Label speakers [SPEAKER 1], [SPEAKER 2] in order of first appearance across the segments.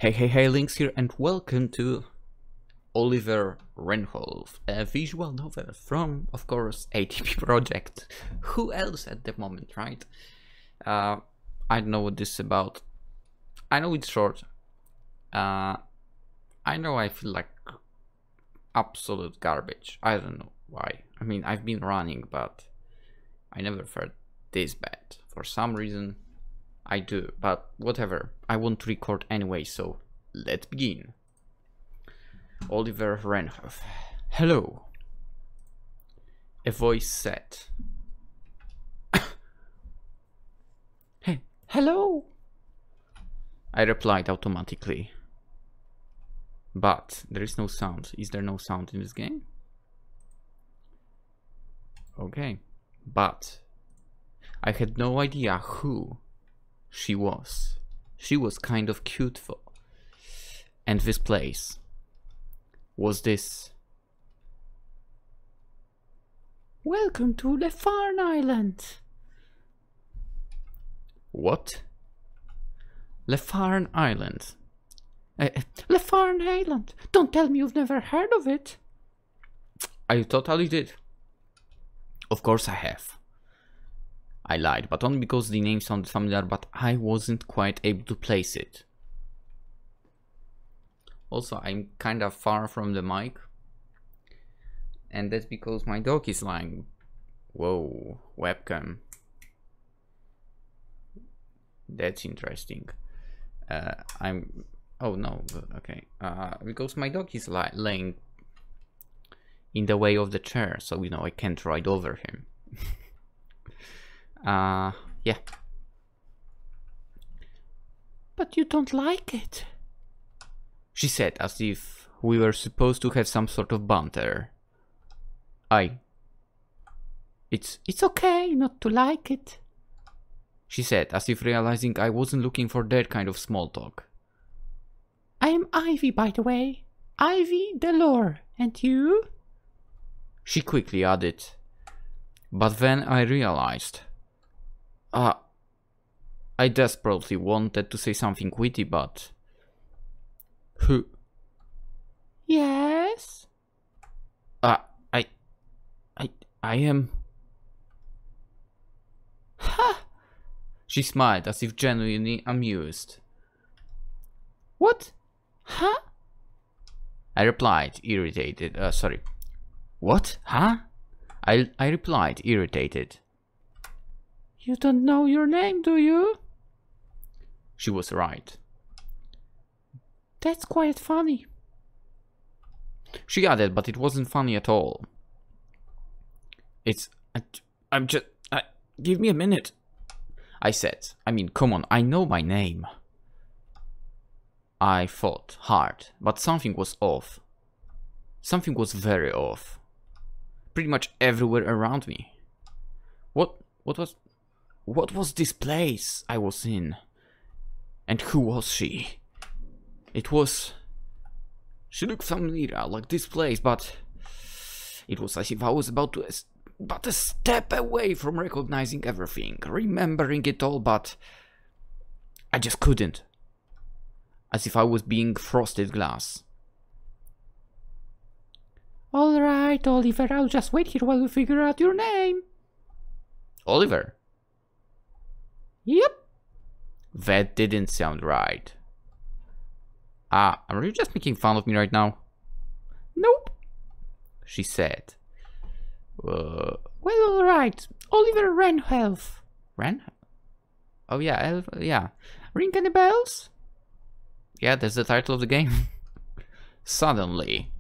[SPEAKER 1] Hey, Lynx here, and welcome to Oliver Renhelf, a visual novel from, of course, ATP Project. Who else at the moment, right? I don't know what this is about. I know it's short. I know I feel like absolute garbage. I don't know why. I mean, I've been running, but I never felt this bad. For some reason, I do, but whatever. I want to record anyway, so let's begin. Oliver Renhelf. Hello. A voice said. Hey, hello. I replied automatically. But there is no sound. Is there no sound in this game? Okay. But I had no idea who she was. She was kind of cute though. And this place was this. Welcome to the Farn Island. What? Le Farn Island. Le Farn Island. Don't tell me you've never heard of it. I totally did. Of course I have. I lied, but only because the name sounded familiar, but I wasn't quite able to place it. Also, I'm kind of far from the mic, and that's because my dog is lying. Whoa, webcam. That's interesting. Oh no, okay. Because my dog is laying in the way of the chair, so I can't ride over him. Yeah. But you don't like it, she said, as if we were supposed to have some sort of banter. It's okay not to like it, she said, as if realizing I wasn't looking for that kind of small talk. I am Ivy, by the way. Ivy Delore. And you? She quickly added. But then I realized. I desperately wanted to say something witty, but... Who? Yes? I am... Ha! She smiled as if genuinely amused. What? Huh? I replied, irritated. Sorry. What? Huh? I replied, irritated. You don't know your name, do you? She was right. That's quite funny. She added, but it wasn't funny at all. I'm just... give me a minute, I said. I mean, come on, I know my name. I thought hard, but something was off. Something was very off. Pretty much everywhere around me. What was this place I was in? And who was she? She looked familiar, like this place, but it was as if I was about a step away from recognizing everything, remembering it all, but I just couldn't. As if I was being frosted glass. Alright, Oliver, I'll just wait here while we figure out your name. Oliver? Yep. That didn't sound right. Are you just making fun of me right now? Nope, she said. Well, alright. Oliver Renhelf. Renhelf? Oh yeah, yeah. Ring any bells? Yeah, that's the title of the game. Suddenly,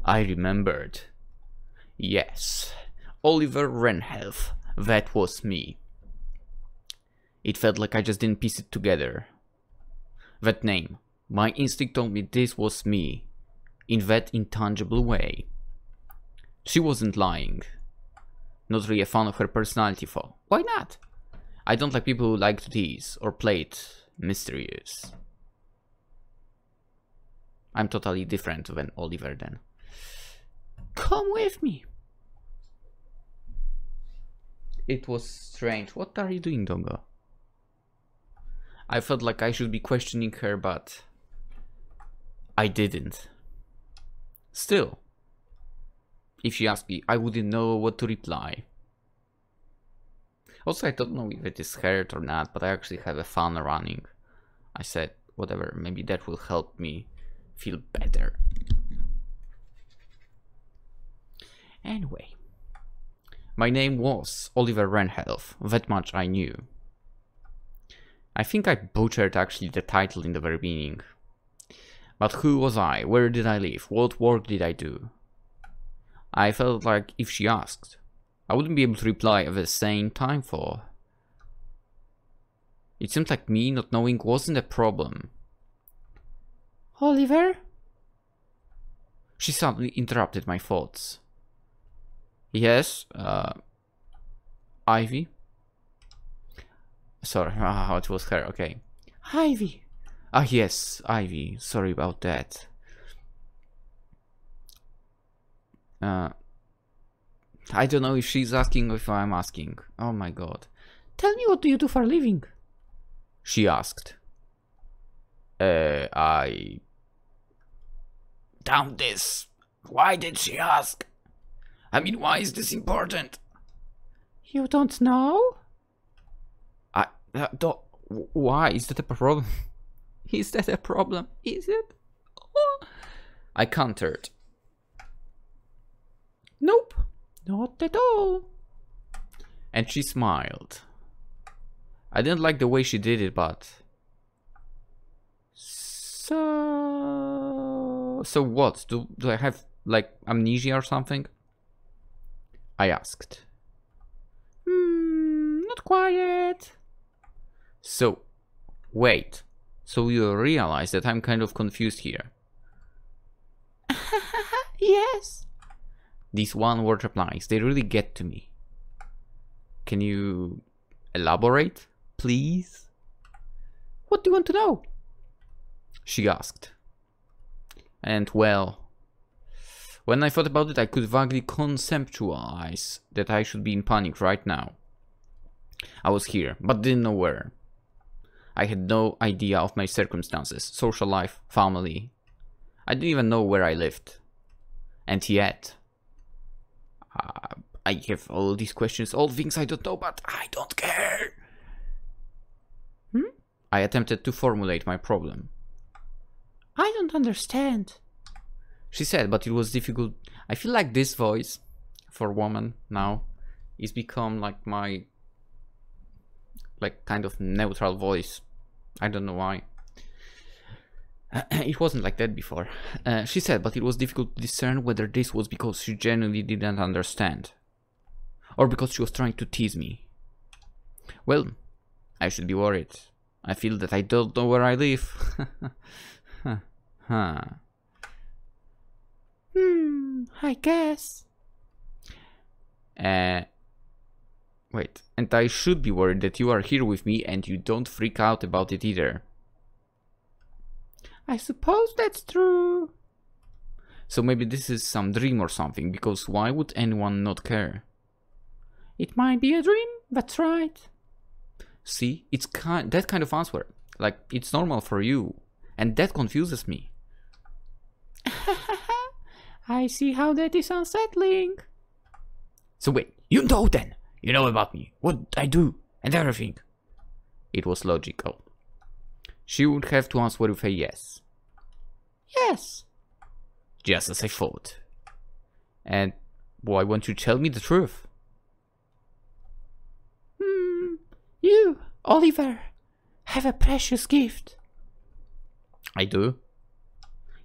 [SPEAKER 1] I remembered. Yes, Oliver Renhelf. That was me. It felt like I just didn't piece it together. That name. My instinct told me this was me. In that intangible way. She wasn't lying. Not really a fan of her personality though. Why not? I don't like people who like to tease or play it mysterious. I'm totally different than Oliver then. Come with me. It was strange. What are you doing, Dongo? I felt like I should be questioning her, but I didn't. Still, if she asked me, I wouldn't know what to reply. Also, I don't know if it is hurt or not, but I actually have a fun running. I said, whatever, maybe that will help me feel better. Anyway, my name was Oliver Renhelf, that much I knew. I think I butchered actually the title in the very beginning. But who was I? Where did I live? What work did I do? I felt like if she asked, I wouldn't be able to reply at the same time for. It seemed like me not knowing wasn't a problem. Oliver? She suddenly interrupted my thoughts. Yes, Ivy? Sorry, it was her, okay. Ivy. Ah, yes, Ivy. Sorry about that. I don't know if she's asking or if I'm asking. Oh my god. Tell me, what do you do for a living? She asked. I... Damn this. Why did she ask? I mean, why is this important? You don't know? Why? Is that a problem? Is that a problem? Is it? Oh. I countered. Nope, not at all. And she smiled. I didn't like the way she did it, but... So what? Do I have, like, amnesia or something? I asked. Not quite. So, wait. So you realize that I'm kind of confused here? Yes. These one-word replies, they really get to me. Can you elaborate, please? What do you want to know? She asked. And well, when I thought about it, I could vaguely conceptualize that I should be in panic right now. I was here, but didn't know where. I had no idea of my circumstances, social life, family. I didn't even know where I lived. And yet, I have all these questions, all things I don't know, but I don't care. I attempted to formulate my problem. I don't understand, she said, but it was difficult. I feel like this voice for woman now is become like my kind of neutral voice. I don't know why. It wasn't like that before. She said, but it was difficult to discern whether this was because she genuinely didn't understand or because she was trying to tease me. Well, I should be worried. I feel that I don't know where I live. I guess. Wait, and I should be worried that you are here with me and you don't freak out about it either. I suppose that's true. So maybe this is some dream or something, because why would anyone not care? It might be a dream, that's right. See, it's that kind of answer. Like, it's normal for you. And that confuses me. I see how that is unsettling. So wait, you know then? You know about me, what I do, and everything. It was logical. She would have to answer with a yes. Yes. Just as I thought. And why won't you tell me the truth? You, Oliver, have a precious gift. I do?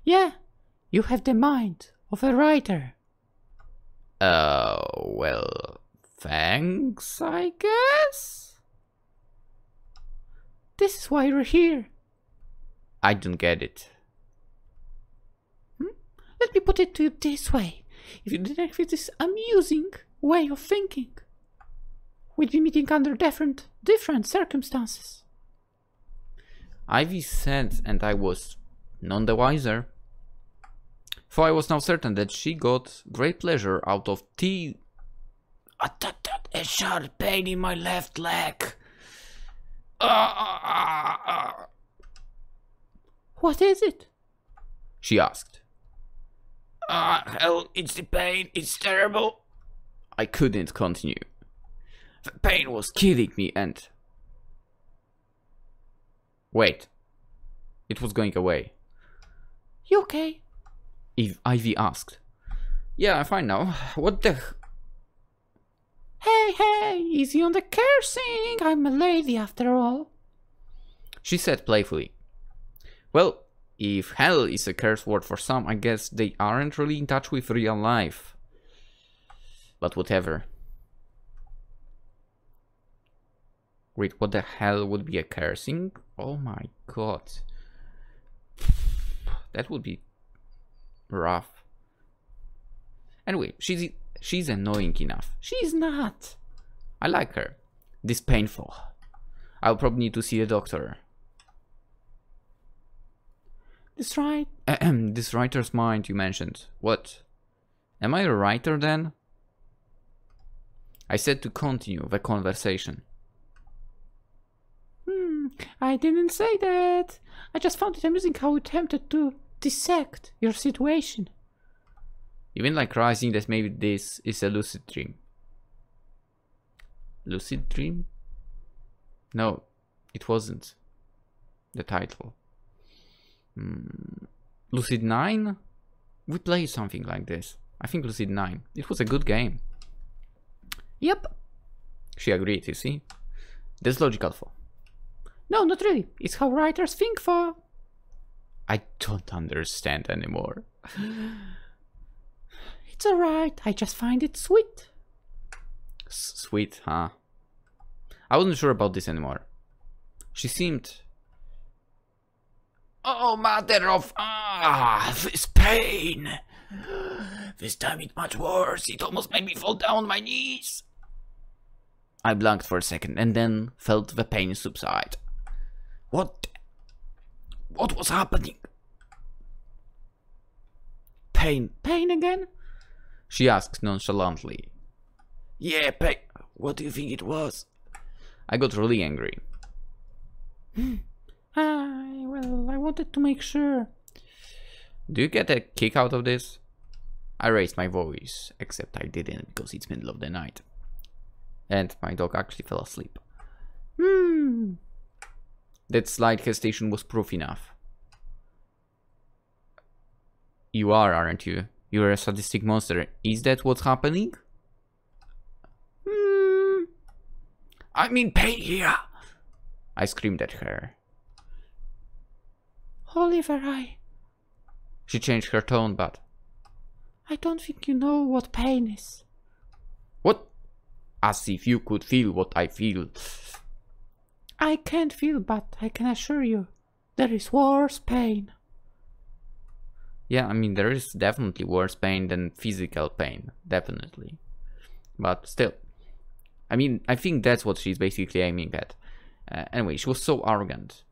[SPEAKER 1] Yeah, you have the mind of a writer. Well, thanks, I guess? This is why you're here. I don't get it. Let me put it to you this way. If you didn't have this amusing way of thinking, we'd be meeting under different circumstances. Ivy said, and I was none the wiser. For I was now certain that she got great pleasure out of tea. A sharp pain in my left leg. What is it? she asked. Hell, it's the pain, it's terrible. I couldn't continue. The pain was killing me and... Wait. It was going away. You okay? Ivy asked. Yeah, I'm fine now. What the... Hey, easy on the cursing. I'm a lady after all. She said playfully. Well, if hell is a curse word for some, I guess they aren't really in touch with real life. But whatever. Wait, what the hell would be a cursing? Oh my god. That would be rough. Anyway, she's annoying enough. She's not. I like her. This painful. I'll probably need to see a doctor. This writer's mind you mentioned. What? Am I a writer then? I said to continue the conversation. I didn't say that. I just found it amusing how you attempted to dissect your situation. You mean like rising that maybe this is a lucid dream? Lucid dream? No, it wasn't. The title. Lucid 9? We played something like this. I think Lucid 9. It was a good game. Yep. She agreed, you see? That's logical for. No, not really. It's how writers think for. I don't understand anymore. It's alright. I just find it sweet. Sweet, huh? I wasn't sure about this anymore. She seemed... Oh, mother of... this pain. This time it's much worse. It almost made me fall down on my knees. I blanked for a second and then felt the pain subside. What was happening? Pain. Pain again? She asked nonchalantly. Yeah, pain. What do you think it was? I got really angry. Well, I wanted to make sure. Do you get a kick out of this? I raised my voice, except I didn't because it's middle of the night. And my dog actually fell asleep. That slight hesitation was proof enough. You are, aren't you? You're a sadistic monster. Is that what's happening? I'm in pain here. I screamed at her. Oliver, She changed her tone, but... I don't think you know what pain is. What? As if you could feel what I feel. I can't feel, but I can assure you, there is worse pain. Yeah, I mean, there is definitely worse pain than physical pain. Definitely. But still. I mean, I think that's what she's basically aiming at. Anyway, she was so arrogant.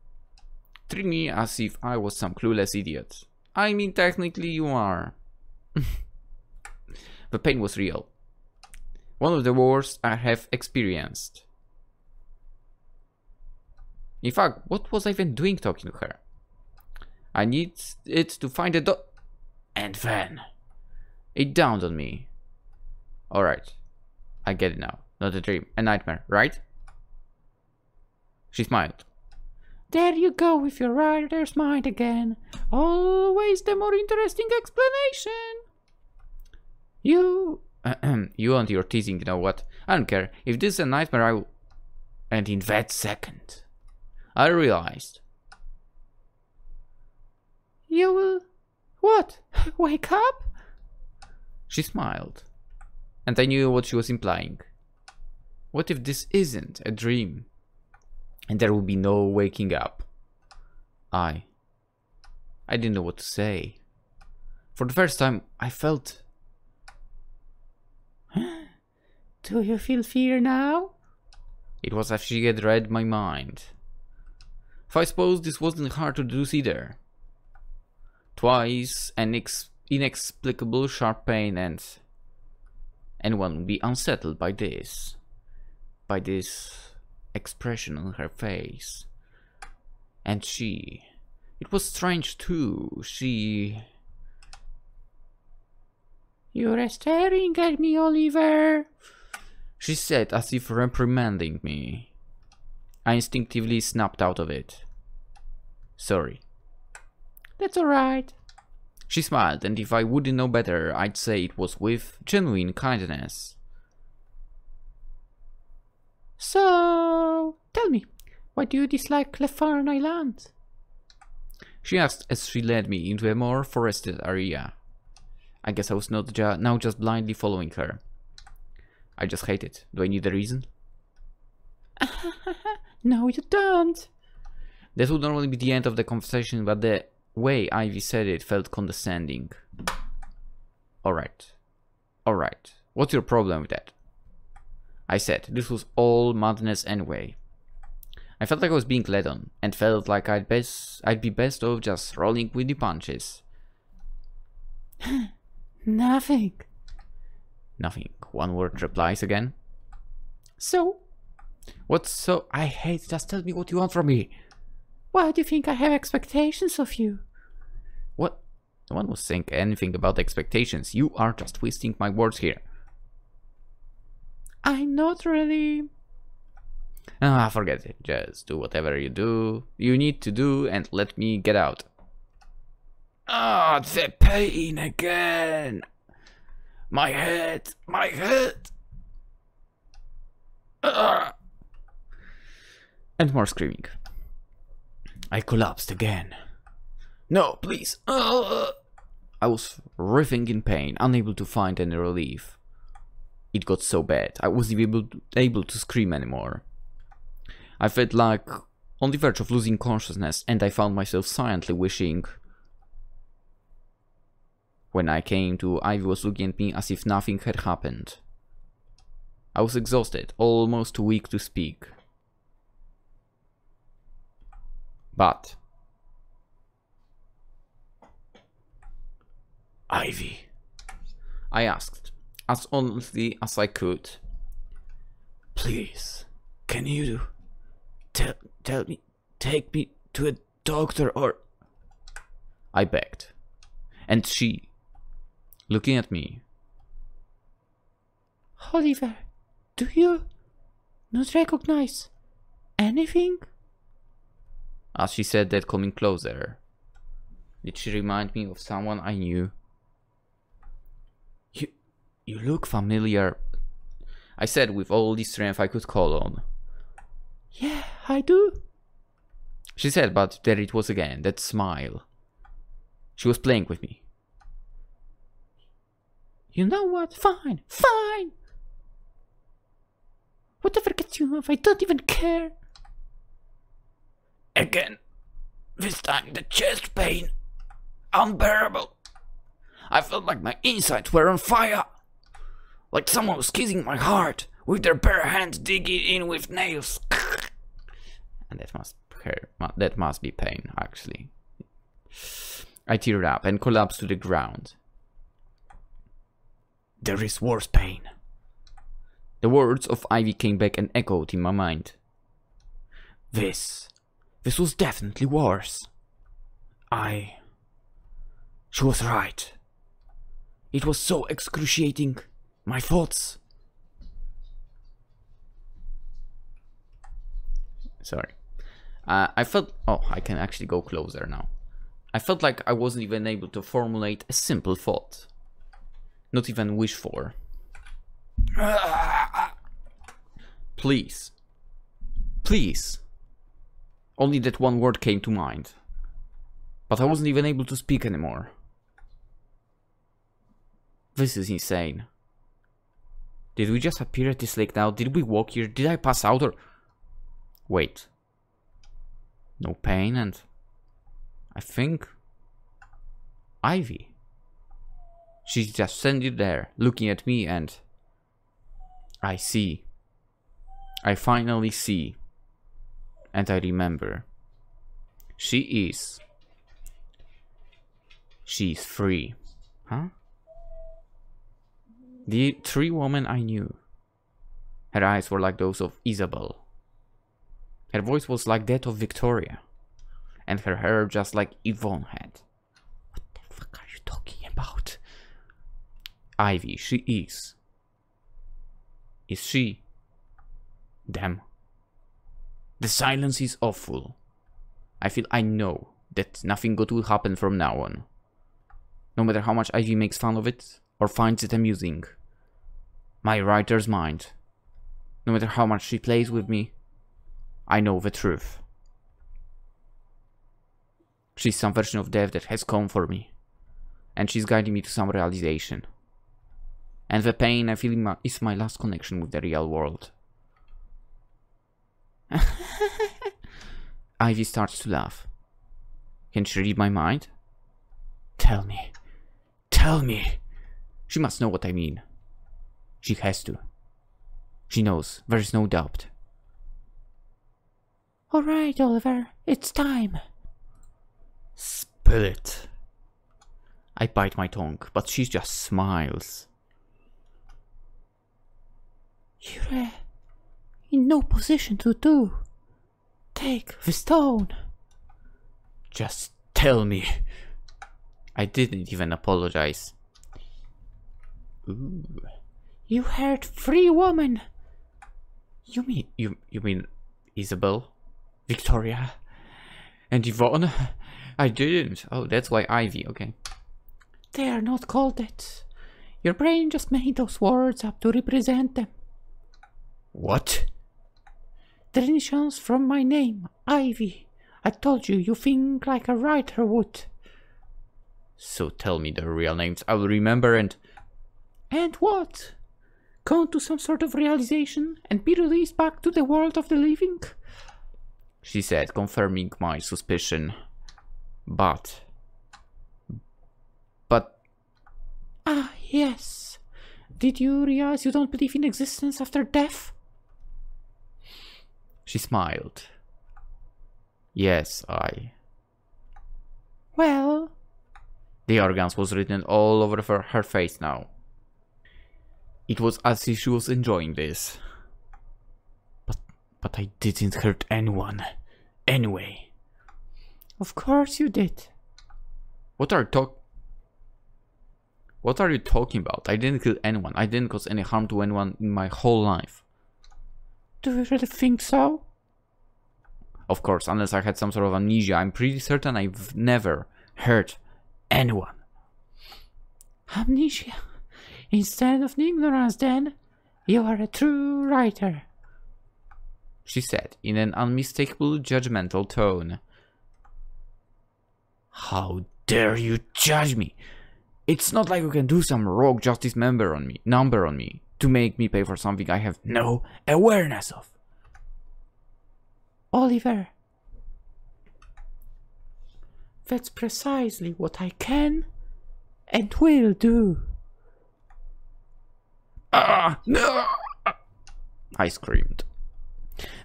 [SPEAKER 1] Treating me as if I was some clueless idiot. I mean, technically you are. The pain was real. One of the worst I have experienced. In fact, what was I even doing talking to her? I need it to find a And then it dawned on me. Alright, I get it now. Not a dream, a nightmare, right? She smiled. There you go with your writer's mind again. Always the more interesting explanation. You and your teasing, you know what? I don't care. If this is a nightmare, I will... And in that second, I realized. You will... What? Wake up? She smiled. And I knew what she was implying. What if this isn't a dream? And there will be no waking up. I didn't know what to say. For the first time, I felt... Do you feel fear now? It was as if she had read my mind. For I suppose this wasn't hard to deduce either. Twice an inexplicable sharp pain, and anyone would be unsettled by this. By this expression on her face. And she It was strange too. You're staring at me, Oliver, she said, as if reprimanding me. I instinctively snapped out of it. Sorry. That's alright. She smiled, and if I wouldn't know better, I'd say it was with genuine kindness. So, tell me, why do you dislike Clefairy Island? She asked as she led me into a more forested area. I guess I was not now just blindly following her. I just hate it. Do I need a reason? No, you don't. That would normally be the end of the conversation, but the way Ivy said it felt condescending. Alright. Alright. What's your problem with that? I said. This was all madness anyway. I felt like I was being led on, and felt like I'd be best off just rolling with the punches. Nothing. Nothing. One word replies again. So? What's so? I hate. Just tell me what you want from me. Why do you think I have expectations of you? What? No one was saying anything about expectations. You are just twisting my words here. I'm not really. Ah, forget it. Just do whatever you need to do and let me get out. Ah, the pain again. My head. My head. And more screaming. I collapsed again. No, please. I was writhing in pain, unable to find any relief. It got so bad, I wasn't able to scream anymore. I felt like on the verge of losing consciousness, and I found myself silently wishing. When I came to, Ivy was looking at me as if nothing had happened. I was exhausted, almost too weak to speak. But Ivy, I asked, as honestly as I could. Please, can you tell me, take me to a doctor or... I begged. And she, looking at me. Oliver, do you not recognize anything? As she said that, coming closer. Did she remind me of someone I knew? You look familiar, I said with all the strength I could call on. Yeah, I do, she said, but there it was again, that smile. She was playing with me. You know what? Fine, fine. Whatever gets you off, I don't even care. Again. This time the chest pain. Unbearable. I felt like my insides were on fire. Like someone was kissing my heart with their bare hands digging in with nails. And that must be pain, actually. I teared up and collapsed to the ground. There is worse pain. The words of Ivy came back and echoed in my mind. This was definitely worse. She was right. It was so excruciating. My thoughts. Sorry. I felt... Oh, I can actually go closer now. I felt like I wasn't even able to formulate a simple thought. Not even wish for. Please. Please. Only that one word came to mind. But I wasn't even able to speak anymore. This is insane. Did we just appear at this lake now? Did we walk here? Did I pass out or... Wait. No pain and... I think... Ivy. She's just standing there, looking at me and... I see. I finally see. And I remember. She's free. Huh? The three women I knew. Her eyes were like those of Isabel. Her voice was like that of Victoria. and her hair just like Yvonne had. What the fuck are you talking about? Ivy, she is. Is she? Damn. The silence is awful. I know that nothing good will happen from now on. No matter how much Ivy makes fun of it or finds it amusing. My writer's mind. No matter how much she plays with me, I know the truth. She's some version of death that has come for me. And she's guiding me to some realization. And the pain I feel is my last connection with the real world. Ivy starts to laugh. Can she read my mind? Tell me. Tell me. She must know what I mean. She has to. She knows. There is no doubt. Alright, Oliver. It's time. Spill it. I bite my tongue, but she just smiles. You're in no position to take the stone. Just tell me. I didn't even apologize. Ooh. You hurt 3 women. You mean Isabel, Victoria, and Yvonne? I didn't. Oh, that's why Ivy. Okay. They are not called that. Your brain just made those words up to represent them. What? The initials from my name, Ivy. I told you, you think like a writer would. So tell me the real names. I will remember and... And what? Come to some sort of realization and be released back to the world of the living? She said, confirming my suspicion. But... Ah, yes. Did you realize you don't believe in existence after death? She smiled. Yes, Well... The arrogance was written all over her face now. It was as if she was enjoying this. But I didn't hurt anyone. Anyway. Of course you did. What are you talking about? I didn't kill anyone. I didn't cause any harm to anyone in my whole life. Do you really think so? Of course, unless I had some sort of amnesia, I'm pretty certain I've never hurt anyone. Amnesia? Instead of ignorance, then, you are a true writer, she said in an unmistakable judgmental tone. How dare you judge me? It's not like you can do some rogue justice number on me to make me pay for something I have no awareness of. Oliver, that's precisely what I can and will do. No! I screamed.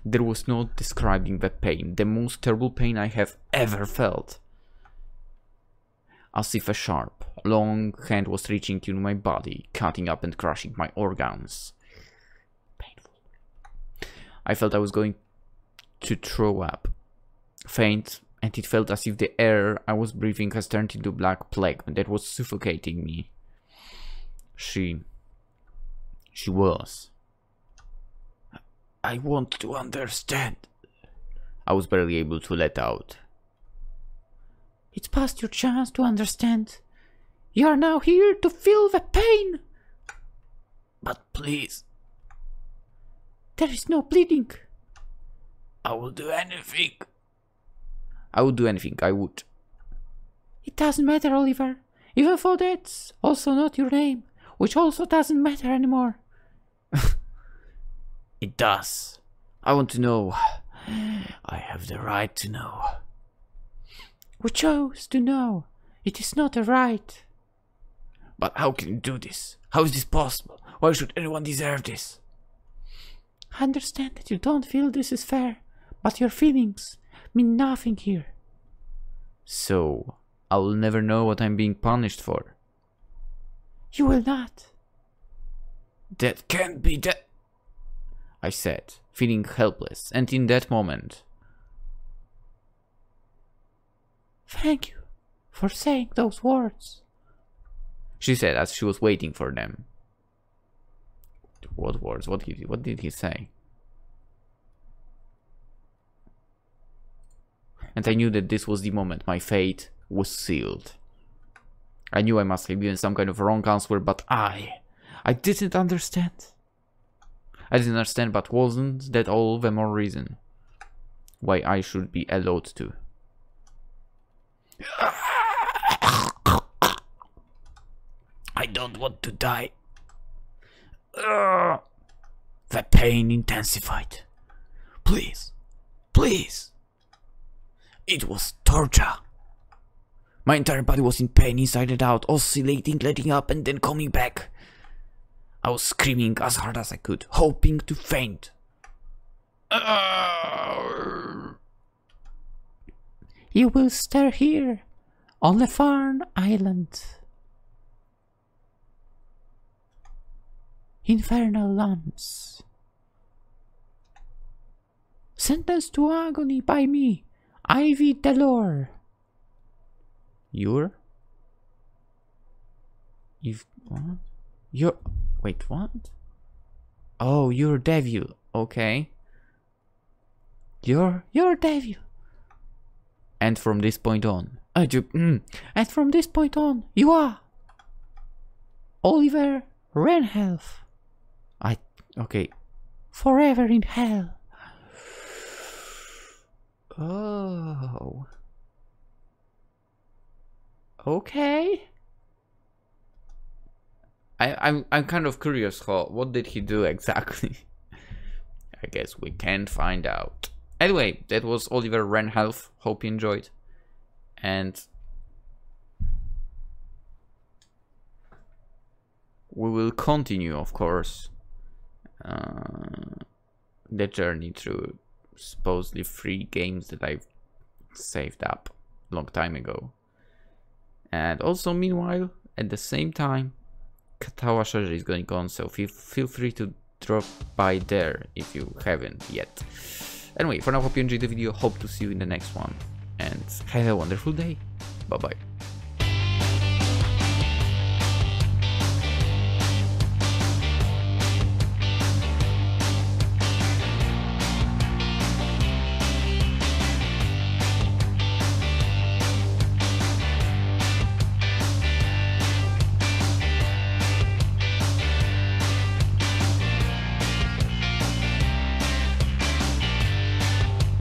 [SPEAKER 1] There was no describing the pain, the most terrible pain I have ever felt. As if a sharp, long hand was reaching into my body, cutting up and crushing my organs. Painful. I felt I was going to throw up. Faint, and it felt as if the air I was breathing has turned into black plague that was suffocating me. She was. I want to understand. I was barely able to let out. It's past your chance to understand. You are now here to feel the pain. But please. There is no bleeding. I will do anything. I would do anything, I would. It doesn't matter, Oliver. Even though that's also not your name, which also doesn't matter anymore. It does. I want to know. I have the right to know. We chose to know. It is not a right. But how can you do this? How is this possible? Why should anyone deserve this? I understand that you don't feel this is fair, but your feelings mean nothing here. So, I will never know what I'm being punished for. You will not. That can't be that, I said, feeling helpless, and in that moment, Thank you for saying those words, she said as she was waiting for them. What words? What did he say? And I knew that this was the moment my fate was sealed. I knew I must have given some kind of wrong answer, but I didn't understand. I didn't understand, but wasn't that all the more reason why I should be allowed to? I don't want to die. The pain intensified. Please, please. It was torture. My entire body was in pain inside and out, oscillating, letting up and then coming back. I was screaming as hard as I could, hoping to faint. You will stay here, on the Farn Island. Infernal lamps. Sentenced to agony by me, Ivy Delore. You're? What? You're... Wait, what? Oh, you're devil. Okay. You're devil. And from this point on... and from this point on, you are... Oliver Renhelf. Okay. Forever in hell. Oh. Okay. I'm kind of curious, what did he do exactly? I guess we can't find out. Anyway, that was Oliver Renhelf. Hope you enjoyed. And we will continue, of course, the journey through supposedly 3 games that I've saved up a long time ago. And also, meanwhile, at the same time, Katawa Treasure is going on, so feel free to drop by there if you haven't yet. Anyway, for now, hope you enjoyed the video, hope to see you in the next one, and have a wonderful day. Bye bye.